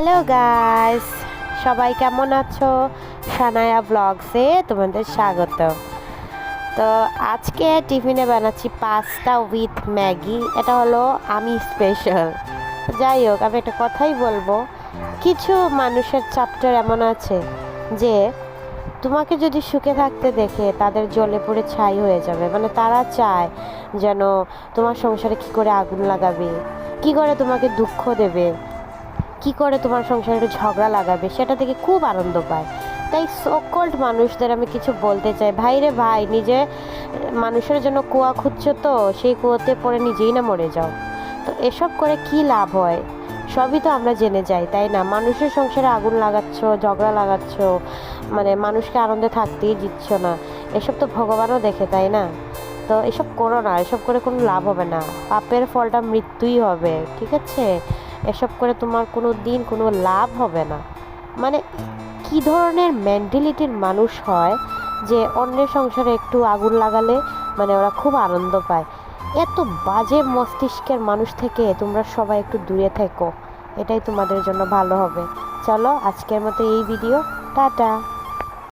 Hello guys, সবাই কেমন আছো? সানায়া ব্লগসে তোমাদের স্বাগত। তো আজকে টিফিনে বানাচ্ছি পাস্তা উইথ ম্যাগি। এটা হলো আমি স্পেশাল। যাই হোক, আমি একটা কথাই বলবো, কিছু মানুষের চ্যাপ্টার এমন আছে যে তোমাকে যদি সুখে থাকতে দেখে তাদের জ্বলে পুড়ে ছাই হয়ে যাবে। মানে তারা চায় যেন তোমার সংসারে কী করে আগুন লাগাবে, কী করে তোমাকে দুঃখ দেবে, কি করে তোমার সংসারে একটু ঝগড়া লাগাবে, সেটা থেকে খুব আনন্দ পায়। তাই সকল্ড মানুষদের আমি কিছু বলতে চাই, ভাই রে ভাই, নিজে মানুষের জন্য কুয়া খুঁজছো তো সেই কুয়োতে পড়ে নিজেই না মরে যাও। তো এসব করে কি লাভ হয়? সবই তো আমরা জেনে যাই, তাই না? মানুষের সংসারে আগুন লাগাচ্ছ, ঝগড়া লাগাচ্ছ, মানে মানুষকে আনন্দে থাকতেই দিচ্ছ না। এসব তো ভগবানও দেখে, তাই না? তো এসব করো না, এসব করে কোনো লাভ হবে না। পাপের ফলটা মৃত্যুই হবে, ঠিক আছে? এসব করে তোমার কোনো দিন কোনো লাভ হবে না। মানে কি ধরনের মেন্টালিটির মানুষ হয় যে অন্যের সংসারে একটু আগুন লাগালে মানে ওরা খুব আনন্দ পায়। এত বাজে মস্তিষ্কের মানুষ থেকে তোমরা সবাই একটু দূরে থেকো, এটাই তোমাদের জন্য ভালো হবে। চলো আজকের মতো এই ভিডিও, টাটা।